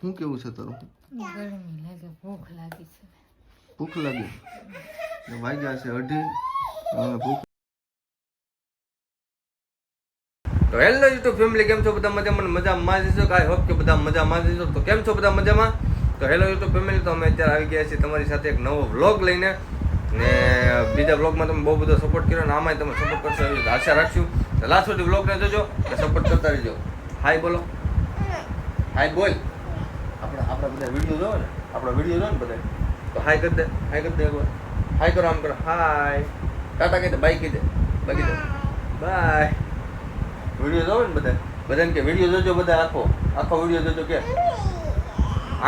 શું કેવું છે તારું? ગરમી લાગે, ભૂખ લાગી છે. ભૂખ લાગી? વાગ્યા છે 2:30. હવે ભૂખ. તો હેલો યુટ્યુબ ફેમિલી, કેમ છો બધા? મજામાં જશો? આઈ હોપ કે બધા મજામાં જશો. તો કેમ છો બધા? મજામાં? તો હેલો યુટ્યુબ ફેમિલી, તો અમે અત્યારે આવી ગયા છીએ તમારી સાથે એક નવો વ્લોગ લઈને. ને બીજા વ્લોગમાં તમે બહુ બધો સપોર્ટ કર્યો ને આમાંય તમે સપોર્ટ કરશો એવી આશા રાખશું. તો લાસ્ટ સુધી વ્લોગને જોજો ને સપોર્ટ કરતા રહેજો. હાય બોલો, હાય બોલ. આપણા બધા વિડીયો જોવો ને, આપણા વિડીયો જો ને બધા, તો હાય કરી દે, હાય કરી દે એકવાર. હાય કરો, આમ કરો, હાય. ટાટા કહી દે, બાય કહી દે, બાય કહી દે, બાય. વિડીયો જોવો ને બધા, બધાને કે વિડીયો જોજો બધા, આખો વિડીયો જોજો, કે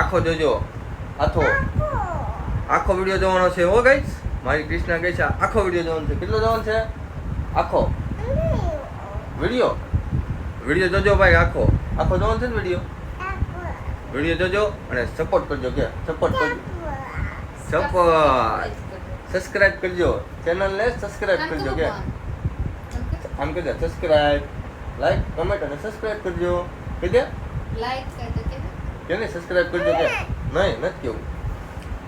આખો જોજો, આખો વિડીયો જોવાનો છે. હો ગાઈસ, મારી કૃષ્ણા કહે છે આખો વિડીયો જોવાનો છે. કેટલો જોવાનો છે? આખો વિડીયો જોજો ભાઈ, આખો જોવાનો છે ને વિડીયો જોજો અને સપોર્ટ કરજો, કે સપોર્ટ કરજો, સબસ્ક્રાઇબ કરજો, ચેનલને સબસ્ક્રાઇબ કરજો, કે આમ કરજો, સબસ્ક્રાઇબ, લાઈક, કમેન્ટ અને સબસ્ક્રાઇબ કરજો. કહી દે, લાઈક કરજો કે નહીં સબસ્ક્રાઇબ કરજો, કે નહીં નથી કેવું.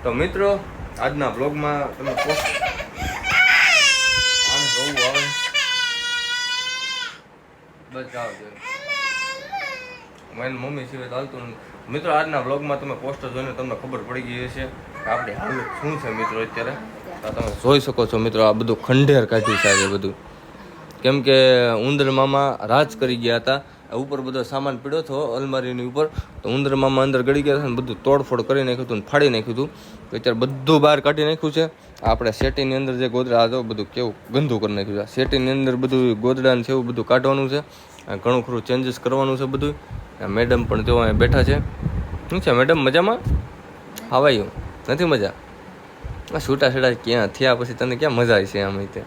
તો મિત્રો, આજના બ્લોગમાં તમે પોસ્ટ આને જોવું આવે બસ જાવ જોઈએ, મારી મમ્મી સિવાય ચાલતું નથી. મિત્રો, આજના બ્લોગમાં તમે પોસ્ટર જોઈને તમને ખબર પડી ગઈ હશે કે આપણી હાલત શું છે. મિત્રો, અત્યારે તમે જોઈ શકો છો મિત્રો, આ બધું ખંડેર કાઢ્યું છે આજે બધું. કેમ કે ઉંદર મામા રાજ કરી ગયા હતા. ઉપર બધો સામાન પીડ્યો હતો અલમારીની ઉપર, તો ઉંદર મામા અંદર ગળી ગયા હતા ને બધું તોડફોડ કરી નાખ્યું હતું ને ફાડી નાખ્યું હતું. તો અત્યારે બધું બહાર કાઢી નાખ્યું છે. આપણે સેટીની અંદર જે ગોદડા હતો બધું કેવું ગંદુ કરી નાખ્યું છે. સેટીની અંદર બધું ગોદડા ને એવું બધું કાઢવાનું છે. ઘણું ખરું ચેન્જીસ કરવાનું છે બધું. મેડમ પણ તેઓ અહીંયા બેઠા છે. શું છે મેડમ, મજામાં? હવાયું નથી મજા? છૂટા છેડા ક્યાં થયા પછી તને ક્યાં મજા આવી છે આમ રીતે?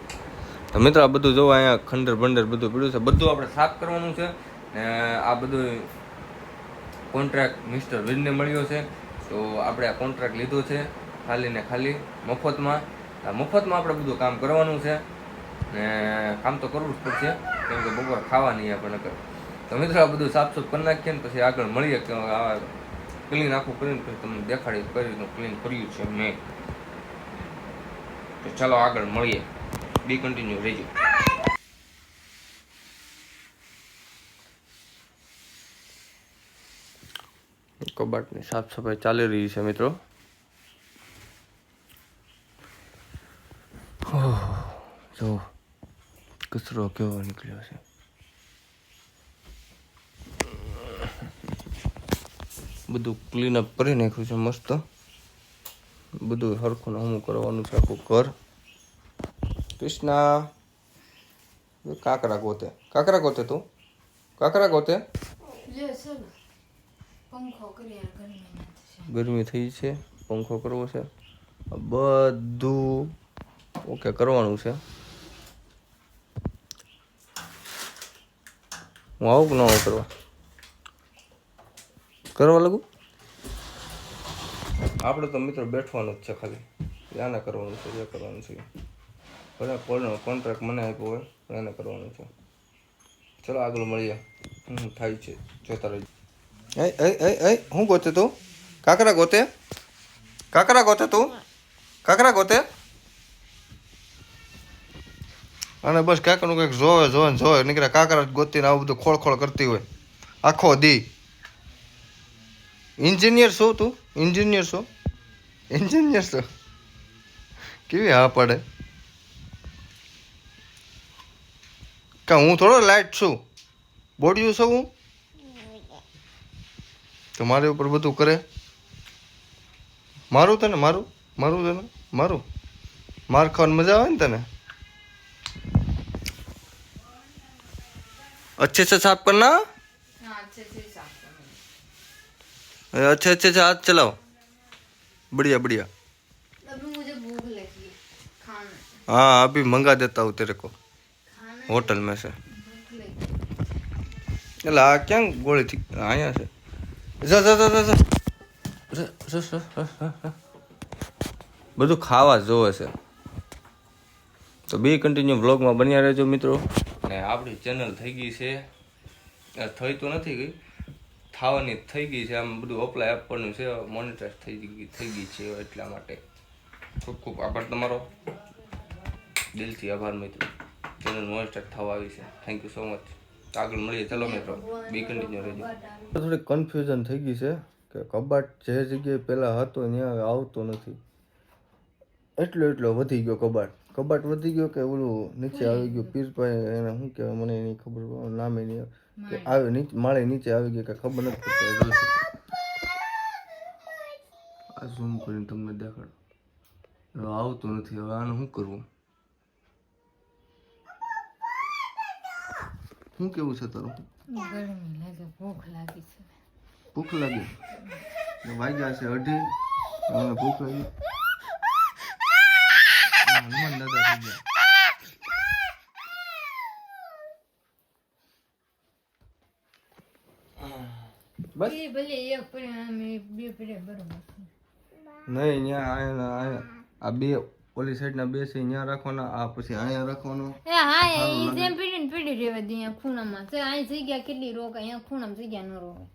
તો મિત્રો, આ બધું જોવા અહીંયા ખંડર બંડર બધું પીડ્યું છે, બધું આપણે સાફ કરવાનું છે. ને આ બધું કોન્ટ્રાક્ટ મિસ્ટર વીરને મળ્યો છે. તો આપણે આ કોન્ટ્રાક્ટ લીધો છે ખાલી ને ખાલી મફતમાં. આ મફતમાં આપણે બધું કામ કરવાનું છે ને કામ તો કરવું જ પડશે, કેમ કે બપોર ખાવાની આપણે નકર. તો મિત્રો, આ બધું સાફ સુફ કરી નાખીએ ને પછી આગળ મળીએ કે આ ક્લીન આખું કરીને પછી તમને દેખાડી કઈ રીતનું ક્લીન કર્યું છે મેં. તો ચાલો આગળ મળીએ, બી કન્ટિન્યુ રહેજો. કબાટની સાફ સફાઈ ચાલી રહી છે મિત્રો. જો કચરો કેવો નીકળ્યો છે. બધું ક્લીન અપ કરી નાખ્યું છે મસ્ત. બધું હરખું હમું કરવાનું છે આખું ઘર. કૃષ્ણા કાકરા ગોતે તું કાકરા ગોતે. ગરમી થઈ છે, પંખો કરવો છે, બધું ઓકે કરવાનું છે. હું આવું કે ન આવું કરવા લાગુ? આપણે તો મિત્રો બેઠવાનું જ છે, ખાલી એને કરવાનું છે, જે કરવાનું છે. ભલે કોન્ટ્રાક્ટ મને આપ્યો હોય પણ એને કરવાનું છે. ચલો આગળ મળીએ. થાય છે જોતા રહી. હું ગોતે તું? કાકરા ગોતે તું? કાકરા ગોતે? અને બસ કાકાનું કંઈક જોવે નીકળે કાકરા ગોતીને આવું બધું ખોળ કરતી હોય આખો દી. એન્જિનિયર છો તું? એન્જિનિયર છો? કેવી હા પડે? કા હું થોડો લાઈટ છું, બોડિયું છું હું? તો મારી ઉપર બધું કરે. મારું તને માર ખાવાની મજા આવે ને તને? अच्छे से साफ करना, अच्छे से हाथ चलाओ. बढ़िया. अभी मुझे भूख लगी है, खाना. हाँ, अभी मंगा देता हूँ तेरे को होटल में से. એટલે આ ક્યાં ગોળીથી અહીંયા છે? બધું ખાવા જોવે છે. તો બી કન્ટિન્યુ વ્લોગમાં બન્યા રહેજો મિત્રો. અને આપણી ચેનલ થઈ ગઈ છે, થઈ તો નથી ગઈ, થવાની થઈ ગઈ છે, આમ બધું અપ્લાય આપવાનું છે, મોનિટાઈઝ થઈ ગઈ છે, એટલા માટે ખૂબ ખૂબ આભાર તમારો, દિલથી આભાર મિત્રો. ચેનલ મોનિટાઈઝ થવા આવી છે. Thank you so much. આગળ મળીએ. ચલો મિત્રો, બી કન્ટિન્યુ રહેજો. થોડી કન્ફ્યુઝન થઈ ગઈ છે કે કબાટ જે જગ્યાએ પહેલાં હતો ત્યાં આવતો નથી, એટલો વધી ગયો કબાટ વધી ગયો કે ઓલું નીચે આવી ગયું પીરભાઈ એને શું કહેવાય મને એની ખબર નામે નહીં કે આવે નીચે માળે નીચે આવી ગયું કે ખબર નથી પડતી. જોઈ શકો આ ઝૂમ કરીને તમને દેખાડો, આવતું નથી. હવે આનું શું કરવું? શું કેવું છે તારું? ગરમી લાગે, ભૂખ લાગી છે. ભૂખ લાગી? વાગ્યા છે 2:30. મને ભૂખ લાગી. હનુમાન દાદા થઈ ગયા. બસ એ ભલે એક પડે આમ બે પડે બરોબર છે. નહીં, ત્યાં આ બે ઓલી સાઈડના બે છે ત્યાં રાખવાના, આ પછી અહીંયા રાખવાનો. હા એ જેમ પીડી ને પીડી રહેવા દે અહીંયા ખૂણામાં. તો અહીં જગ્યા કેટલી રોકાય, અહીંયા ખૂણામાં જગ્યા ન રોકાય.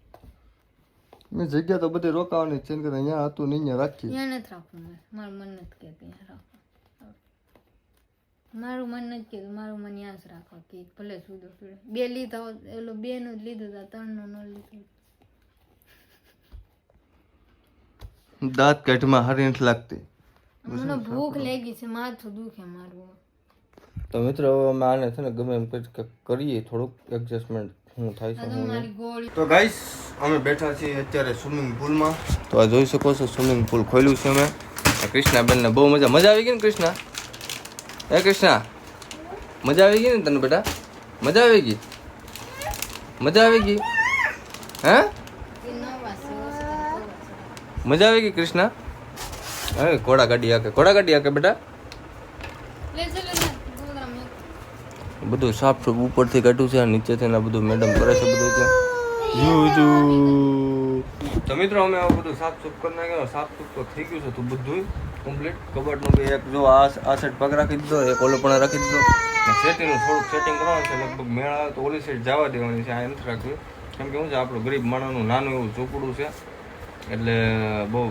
મેં જગ્યા તો બધી રોકાવાની છે ને, અહીંયા હતું નહીં અહીંયા રાખી. ત્યાં નથી રાખવું, મારું મન નથી કહેતું ત્યાં રાખવું. મારું મન નથી કહેતું, મારું મન ત્યાં જ રાખવા કે ભલે સુધો પીડે. બે લીધા હોત, એલો બે નું જ લીધું હતા, 3 નું ન લીધું. દાંત કાઢમાં હારી નથી લાગતી. મને ભૂખ લાગી છે, માથું દુખે મારું. તો મિત્રો હવે અમે આને છે ને ગમે એમ કરીએ થોડુંક એડજસ્ટમેન્ટ શું થાય છે. મારી ગોળી તો ગાઈસ અમે બેઠા છીએ અત્યારે સ્વિમિંગ પુલમાં. તો આ જોઈ શકો છો સ્વિમિંગ પુલ ખોલ્યું છે અમે. કૃષ્ણાબેનને બહુ મજા આવી ગઈ ને કૃષ્ણા? હે કૃષ્ણા, મજા આવી ગઈ ને તને બેટા? મજા આવી ગઈ? મજા આવી ગઈ? હે મજા આવી ગઈ કૃષ્ણા? હવે ઘોડા ગાડી હાકે બેટા. બધું સાફ સુફ ઉપરથી કાઢ્યું છે, નીચેથી ને બધું મેડમ કરે છે બધું ત્યાં. તો મિત્રો અમે આ બધું સાફ સુફ કરી નાખ્યો. સાફ સુફ તો થઈ ગયું છે તો બધું કમ્પ્લીટ. કબાટનું બી એક જો આ સાઈડ પગ રાખી દીધો, એક ઓલો પણ રાખી દીધો. સેટિંગનું થોડુંક સેટિંગ કરવાનું છે. લગભગ મેળ આવે તો ઓલી સાઈડ જવા દેવાની છે, આ નથી રાખવી. કેમ કે શું છે આપણું ગરીબ માણસનું નાનું એવું ઝૂંપડું છે, એટલે બહુ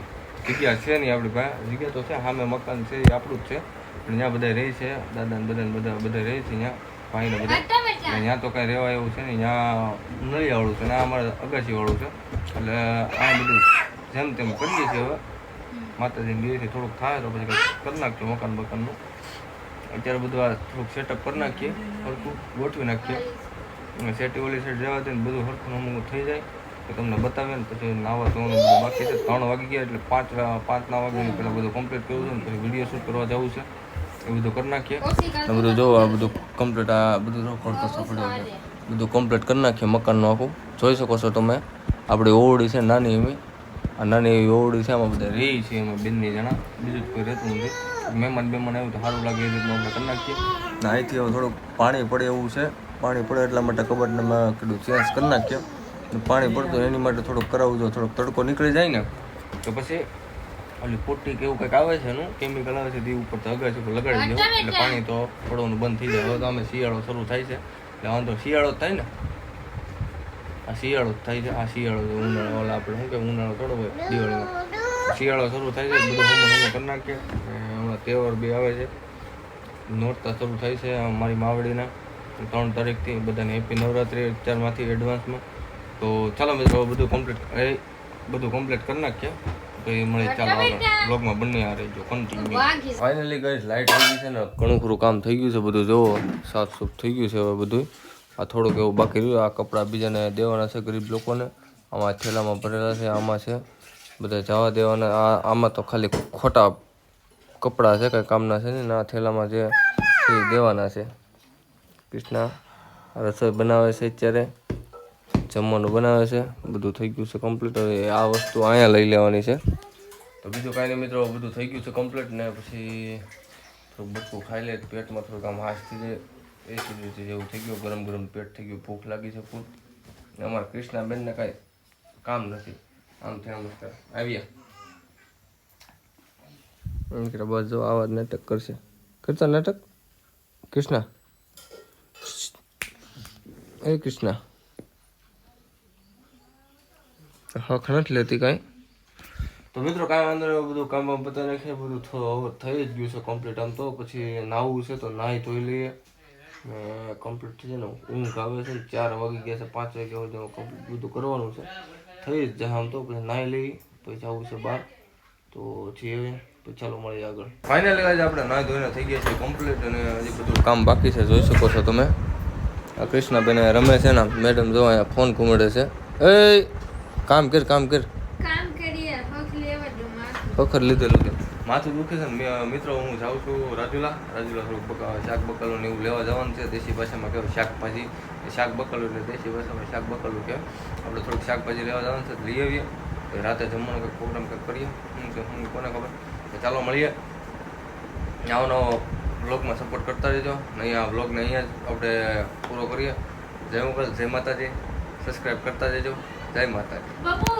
જગ્યા છે નહીં આપણી પાસે. જગ્યા તો છે, સામે મકાન છે એ આપણું જ છે, પણ ત્યાં બધા રહે છે, દાદા ને બધા રહે છે ત્યાં ભાઈને બધા. ત્યાં તો કાંઈ રહેવાય એવું છે ને, ત્યાં નળિયાવાળું છે ને આ અમારે અગાસીવાળું છે, એટલે આ બધું જેમ તેમ કરીએ છીએ. હવે માતાજીની દયાથી થોડુંક થાય તો પછી કરી નાખીએ મકાનનું. અત્યારે બધું આ થોડુંક સેટઅપ કરી નાખીએ, હરખું ગોઠવી નાખીએ. સેટી ઓલી સાઈડ રહેવા દે ને બધું હરખું અમુક થઈ જાય તો તમને બતાવે ને પછી નાવા ધોવાનું બધું બાકી છે. 3 વાગી ગયા એટલે 5 ના વાગે પહેલાં બધું કમ્પ્લીટ કરવું છે ને પછી વિડીયો શૂટ કરવા જવું છે, એ બધું કરી નાખીએ. બધું જો આ બધું કમ્પ્લીટ, આ બધું બધું કમ્પ્લીટ કરી નાખીએ મકાનનું આખું. જોઈ શકો છો તમે આપણી ઓરડી છે નાની એવી, આ નાની એવી ઓરડી છે, આમાં બધા રહી છે એમાં બેનની જણા, બીજું જ કોઈ રહેતું નથી. મહેમાન આવ્યું તો સારું લાગે એ રીતનું આપણે કરી નાખીએ. ને અહીંથી હવે થોડુંક પાણી પડે એવું છે, પાણી પડે એટલા માટે કબાટને મેં કીધું ચેન્જ કરી નાખીએ. પાણી પડતું એની માટે થોડુંક કરાવવું જોઈએ, થોડોક તડકો નીકળી જાય ને તો પછી ઓલી પોટી કે એવું કંઈક આવે છે એનું કેમિકલ આવે છે તે ઉપર તો અગાસી ઉપર લગાડી દેવું એટલે પાણી તો પડવાનું બંધ થઈ જાય. હવે તો અમે શિયાળો શરૂ થાય છે એટલે વાંધો શિયાળો જ થાય ને, આ શિયાળો જ થાય છે. આ શિયાળો ઉનાળો ઓલા આપણે શું કે ઉનાળો થોડો હોય દિવાળીમાં, શિયાળો શરૂ થાય છે બધું હમણાં કરી નાખીએ. હમણાં તહેવાર બી આવે છે, નોરતા શરૂ થાય છે મારી માવડીના 3 તારીખથી. બધાને હેપી નવરાત્રિ અત્યારમાંથી એડવાન્સમાં. તો ચાલો મિત્રો બધું કમ્પ્લીટ કરી નાખીએ તો એ મળે. ચાલો આગળ બ્લોગમાં બંને આ રહેજો કન્ટિન્યુ. ફાઇનલી ગાઈસ લાઇટ આવી છે ને ઘણું ખરું કામ થઈ ગયું છે, બધું જોવો સાફ સુફ થઈ ગયું છે. હવે બધું આ થોડુંક એવું બાકી રહ્યું. આ કપડાં બીજાને દેવાના છે ગરીબ લોકોને, આમાં થેલામાં ભરેલા છે, આમાં છે બધા જવા દેવાના. આમાં તો ખાલી ખોટા કપડાં છે, કંઈ કામના છે ને. આ થેલામાં જે છે દેવાના છે. કૃષ્ણા રસોઈ બનાવે છે, અત્યારે જમવાનું બનાવે છે, બધું થઈ ગયું છે કમ્પ્લીટ. હવે આ વસ્તુ અહીંયા લઈ લેવાની છે. તો બીજું કાંઈ નહીં મિત્રો, બધું થઈ ગયું છે કમ્પ્લીટ. ને પછી થોડુંક બટકું ખાઈ લે, પેટમાં થોડુંક આમ હાશ થઈ જાય, એસિડિટી જેવું થઈ ગયું, ગરમ પેટ થઈ ગયું, ભૂખ લાગી છે ફૂલ. અમારા કૃષ્ણાબેનને કાંઈ કામ નથી, આમથી આમ આવ્યા બસ જો આવા જ નાટક કરતા નાટક. કૃષ્ણા એ કૃષ્ણા હક નથી લેતી કાંઈ. તો મિત્રો કાંઈ વાંધો નહીં, બધું કામ બામ પતા રાખીએ, બધું હવે થઈ જ ગયું છે કમ્પ્લીટ. આમ તો પછી નાહવું છે તો નાહી ધોઈ લઈએ ને કમ્પ્લીટ થઈ જાય ને ઊંઘ આવે છે. 4 વાગી ગયા છે, 5 વાગ્યા સુધી કમ્પ્લીટ બધું કરવાનું છે. થઈ જ જાય આમ તો. પછી નાહી લઈ પછી જવું છે બહાર. તો જે હવે પછી ચાલો મળીએ આગળ. ફાઇનલી આજે આપણે નાહી ધોઈને થઈ ગયા છે કમ્પ્લીટ અને હજી બધું કામ બાકી છે. જોઈ શકો છો તમે. આ કૃષ્ણાબેન રમે છે ને મેડમ જો અહીંયા ફોન ઘુમડે છે. એ કામ કર કામ કર. કામ કરીએ હક લેવા દો માથું. વખત લીધેલું છે. માથું દુખે છે ને મિત્રો. હું જાઉં છું રાજુલા થોડુંક શાક બકાલું ને એવું લેવા જવાનું છે. દેશી ભાષામાં કહેવાય શાકભાજી. શાક બકાલું એટલે દેશી ભાષામાં શાક બકાલું કહેવાય. આપણે થોડુંક શાકભાજી લેવા જવાનું છે, લઈ આવીએ. રાતે જમવાનો કંઈક પ્રોગ્રામ કંઈક કરીએ. હું કોને ખબર. તો ચાલો મળીએ. નવો નવો બ્લોગમાં સપોર્ટ કરતા રહેજો. નહીં આ બ્લોગને અહીંયા જ આપણે પૂરો કરીએ. જય મુગલ, જય માતાજી. સબસ્ક્રાઈબ કરતા જજો. જય માતાજી.